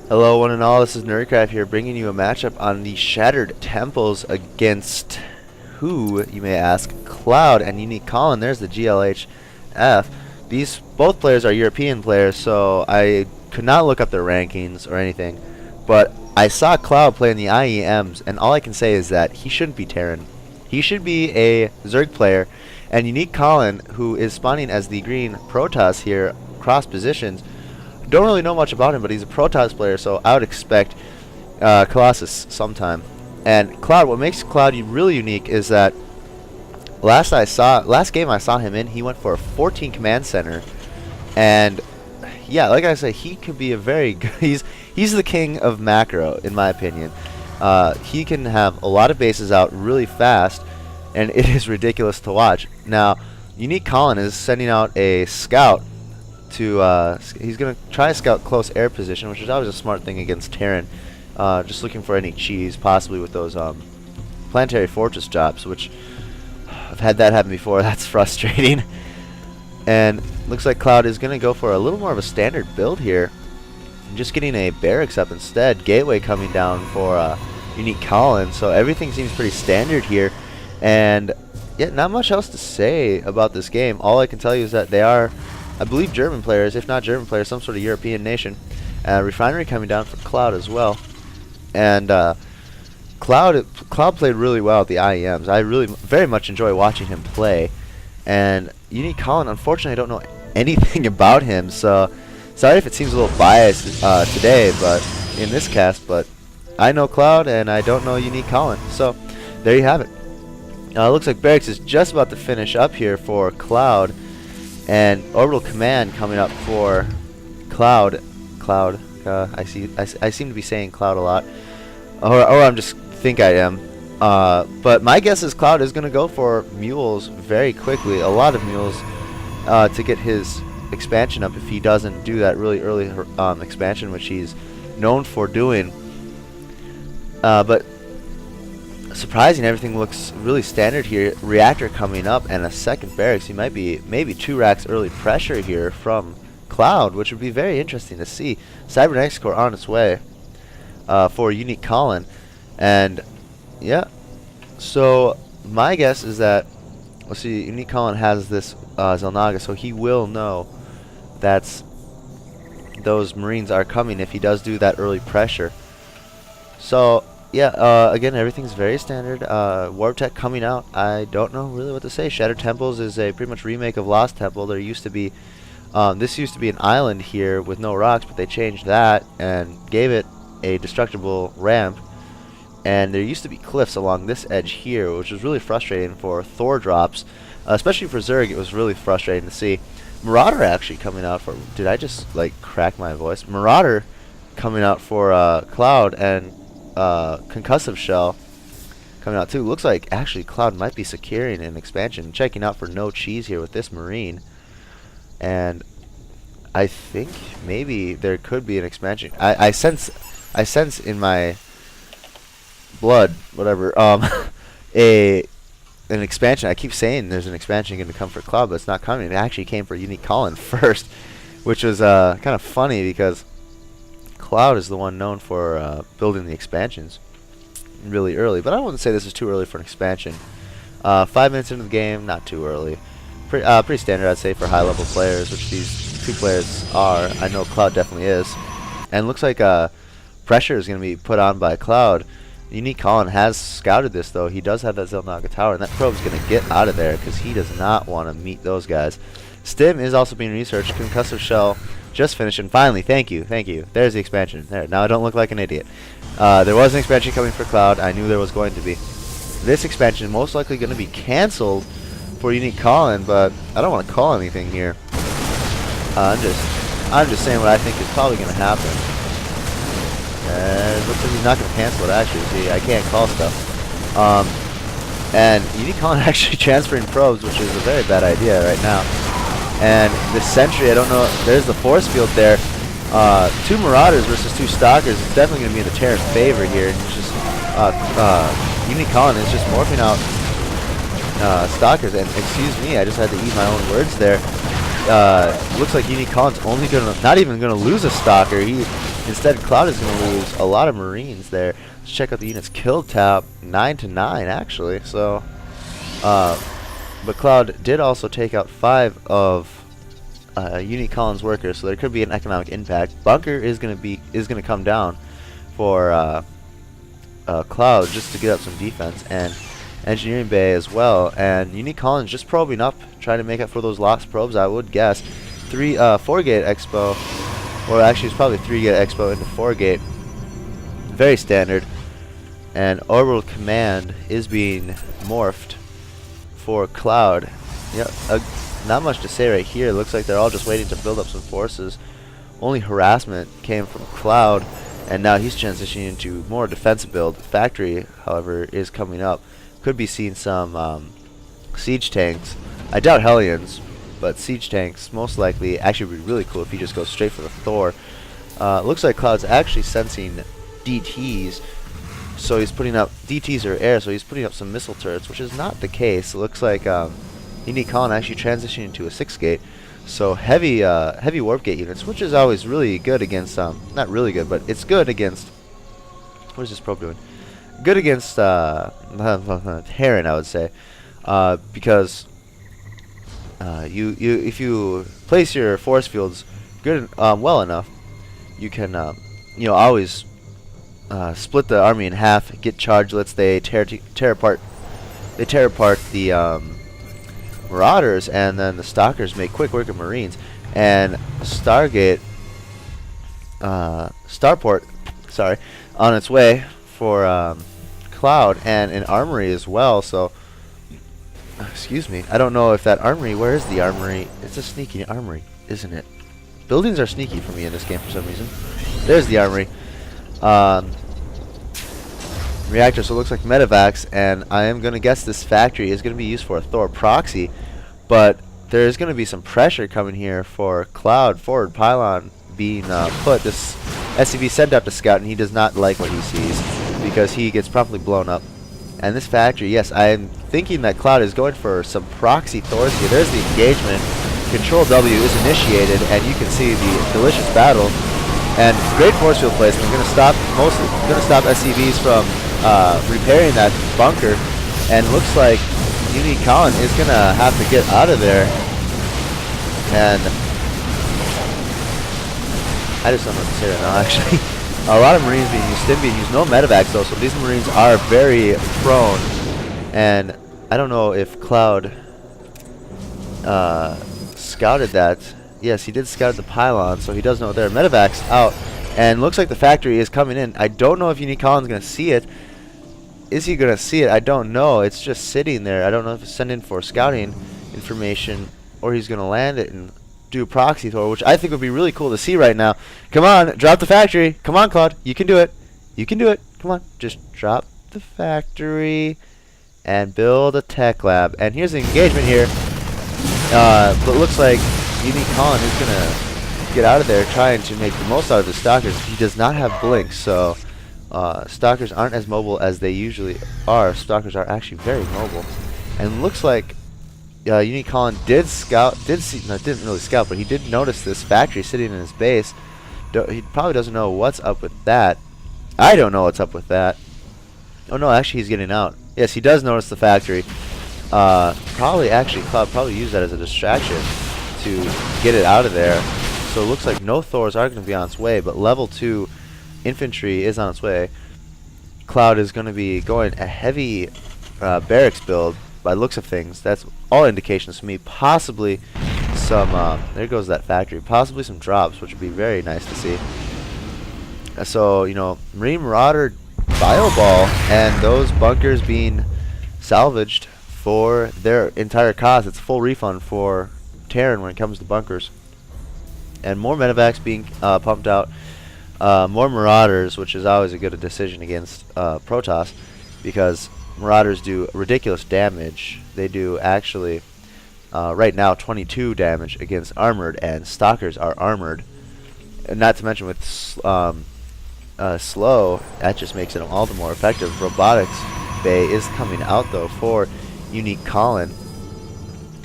Hello one and all, this is Nerdcraft here bringing you a matchup on the Shattered Temples against who, you may ask? Cloud and uniqueKalin. There's the GLHF. These both players are European players, so I could not look up their rankings or anything, but I saw Cloud play in the IEMs, and all I can say is that he shouldn't be Terran. He should be a Zerg player, and uniqueKalin, who is spawning as the green Protoss here, cross positions. Don't really know much about him, but he's a Protoss player, so I would expect Colossus sometime. And Cloud, what makes Cloud really unique is that last game I saw him in, he went for a 14 command center, and yeah, like I said, he could be a very good. He's the king of macro, in my opinion. He can have a lot of bases out really fast, and it is ridiculous to watch. Now, uniqueKalin is sending out a scout. He's going to try to scout close air position, which is always a smart thing against Terran. Just looking for any cheese, possibly with those planetary fortress drops, which I've had that happen before. That's frustrating. And looks like Cloud is going to go for a little more of a standard build here. Just getting a barracks up instead. Gateway coming down for uniqueKalin. So everything seems pretty standard here. And yeah, not much else to say about this game. All I can tell you is that they are, I believe, German players, if not German players, some sort of European nation. Refinery coming down for Cloud as well. And Cloud played really well at the IEMs. I really very much enjoy watching him play. And uniqueKalin, unfortunately, I don't know anything about him, so sorry if it seems a little biased today, but in this cast. But I know Cloud, and I don't know uniqueKalin. So there you have it. Looks like Barracks is just about to finish up here for Cloud. And orbital command coming up for Cloud. I seem to be saying Cloud a lot, or I'm just think I am. But my guess is Cloud is going to go for mules very quickly, a lot of mules, to get his expansion up. If he doesn't do that really early expansion, which he's known for doing. But surprising, everything looks really standard here. Reactor coming up and a second barracks. He might be maybe 2 racks early pressure here from Cloud, which would be very interesting to see. Cybernetics Core on its way for uniqueKalin, and yeah. So my guess is that, let's see, uniqueKalin has this Zelnaga, so he will know that those Marines are coming if he does do that early pressure. So yeah, again, everything's very standard. Warp Tech coming out. I don't know really what to say. Shattered Temples is a pretty much remake of Lost Temple. There used to be, this used to be an island here with no rocks, but they changed that and gave it a destructible ramp. And there used to be cliffs along this edge here, which was really frustrating for Thor drops, especially for Zerg. It was really frustrating to see. Marauder actually coming out for. Did I just like crack my voice? Marauder coming out for Cloud, and concussive shell coming out too. Looks like actually Cloud might be securing an expansion. Checking out for no cheese here with this Marine, and I think maybe there could be an expansion. I sense in my blood, whatever, an expansion. I keep saying there's an expansion going to come for Cloud, but it's not coming. It actually came for uniqueKalin first, which was kind of funny because Cloud is the one known for building the expansions really early, but I wouldn't say this is too early for an expansion. 5 minutes into the game, not too early. Pretty standard, I'd say, for high-level players, which these two players are. I know Cloud definitely is. And looks like pressure is going to be put on by Cloud. uniqueKalin has scouted this, though. He does have that Zelnaga tower, and that probe's going to get out of there because he does not want to meet those guys. Stim is also being researched. Concussive shell just finished, and finally, thank you. There's the expansion. There, now I don't look like an idiot. There was an expansion coming for Cloud. I knew there was going to be. This expansion is most likely going to be canceled for uniqueKalin, but I don't want to call anything here. I'm just saying what I think is probably going to happen. It looks like he's not going to cancel it, actually. See, I can't call stuff. And uniqueKalin actually transferring probes, which is a very bad idea right now. And the sentry, I don't know, there's the force field there. 2 Marauders versus 2 Stalkers. It's definitely going to be in the Terran favor here. And it's just, uniqueKalin is just morphing out Stalkers. And excuse me, I just had to eat my own words there. Looks like uniqueKalin's only going to, not even going to lose a Stalker. Instead, Cloud is going to lose a lot of Marines there. Let's check out the units killed tab, 9-9 actually. So, but Cloud did also take out 5 of uniqueKalin's workers, so there could be an economic impact. Bunker is going to come down for Cloud just to get up some defense, and engineering bay as well. And uniqueKalin's just probing up, trying to make up for those lost probes, I would guess. 4-gate expo. Or actually, it's probably 3-gate expo into 4-gate. Very standard. And orbital command is being morphed for Cloud. Yeah, not much to say right here. Looks like they're all just waiting to build up some forces. Only harassment came from Cloud, and now he's transitioning into more defensive build. Factory, however, is coming up. Could be seeing some siege tanks. I doubt Hellions, but siege tanks most likely. Actually would be really cool if he just goes straight for the Thor. Looks like Cloud's actually sensing DTs, so he's putting up DTs or air, so he's putting up some missile turrets, which is not the case. It looks like uniqueKalin actually transitioning to a 6-gate, so heavy warp gate units, which is always really good against not really good, but it's good against, what is this probe doing? Good against Heron, I would say, because if you place your force fields good well enough, you can always split the army in half, get chargelets. They tear apart the Marauders, and then the Stalkers make quick work of Marines. And Starport, sorry, on its way for Cloud, and an armory as well. So, excuse me, I don't know if that armory, where is the armory? It's a sneaky armory, isn't it? Buildings are sneaky for me in this game for some reason. There's the armory. Reactor, so it looks like medevacs, and I am going to guess this factory is going to be used for a Thor proxy, but there is going to be some pressure coming here for Cloud. Forward pylon being put. This SCV sent out to scout, and he does not like what he sees because he gets promptly blown up. And this factory, yes, I am thinking that Cloud is going for some proxy Thors here. There's the engagement. Control W is initiated, and you can see the delicious battle. And great force field placement. Going to stop SCVs from repairing that bunker, and looks like uniqueKalin is going to have to get out of there. And I just don't know what to say right now, actually. A lot of Marines being used, Stim being used, no medevacs though, so these Marines are very prone. And I don't know if Cloud scouted that. Yes, he did scout the pylon, so he does know there. Medevac's out, and looks like the factory is coming in. I don't know if uniqueKalin's going to see it. Is he going to see it? I don't know. It's just sitting there. I don't know if it's sent in for scouting information, or he's going to land it and do proxy Thor, which I think would be really cool to see right now. Come on, drop the factory. Come on, Cloud. You can do it. You can do it. Come on. Just drop the factory and build a tech lab. And here's the engagement here. But it looks like uniqueKalin is going to get out of there trying to make the most out of the Stalkers. He does not have blinks, so Stalkers aren't as mobile as they usually are. Stalkers are actually very mobile. And looks like uniqueKalin didn't really scout, but he did notice this factory sitting in his base. He probably doesn't know what's up with that. I don't know what's up with that. Oh no, actually he's getting out. Yes, he does notice the factory. Cloud probably used that as a distraction to get it out of there. So it looks like no Thors are going to be on its way, but level 2 infantry is on its way. Cloud is going to be going a heavy barracks build by looks of things. That's all indications to me. Possibly some, there goes that factory, possibly some drops, which would be very nice to see. So, you know, Marine Marauder Bio Ball and those bunkers being salvaged for their entire cost. It's a full refund for Terran when it comes to bunkers. And more medevacs being pumped out. More Marauders, which is always a good decision against Protoss, because Marauders do ridiculous damage. They do actually, right now, 22 damage against armored, and Stalkers are armored. And not to mention with slow, that just makes it all the more effective. Robotics Bay is coming out, though, for uniqueKalin.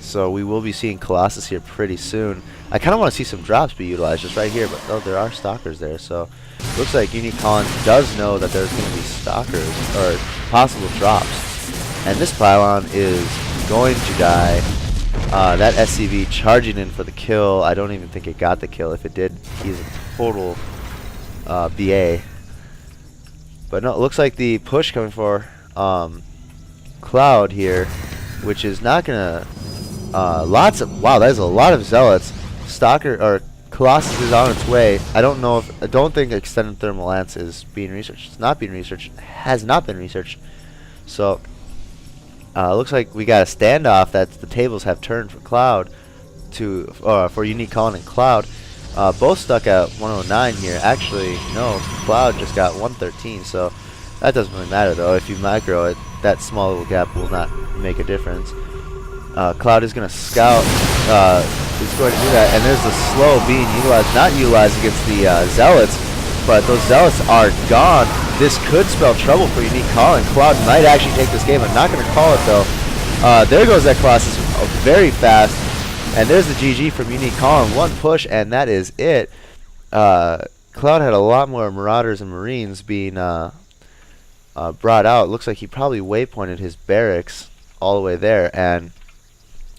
So we will be seeing Colossus here pretty soon. I kind of want to see some drops be utilized just right here, but oh, there are stalkers there. So looks like uniqueKalin does know that there's going to be stalkers or possible drops. And this pylon is going to die. That SCV charging in for the kill. I don't even think it got the kill. If it did, he's a total BA. But no, it looks like the push coming for Cloud here, which is not gonna lots of wow, that is a lot of zealots. Stalker or Colossus is on its way. I don't think extended thermal lance is being researched. It's not being researched. Has not been researched. So looks like we got a standoff that the tables have turned for Cloud to for uniqueKalin and Cloud. Both stuck at 109 here. Actually, no, Cloud just got 113, so that doesn't really matter though. If you micro it, that small little gap will not make a difference. Cloud is going to scout, is going to do that, and there's the slow being utilized, not utilized against the Zealots, but those Zealots are gone. This could spell trouble for uniqueKalin. Cloud might actually take this game. I'm not going to call it though. There goes that Colossus very fast. And there's the GG from uniqueKalin. One push, and that is it. Cloud had a lot more Marauders and Marines being brought out. Looks like he probably waypointed his barracks all the way there. And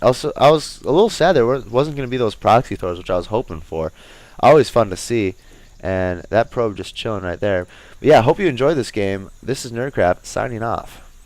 also, I was a little sad there wasn't going to be those proxy throws, which I was hoping for. Always fun to see. And that probe just chilling right there. But yeah, I hope you enjoyed this game. This is NerdCraft signing off.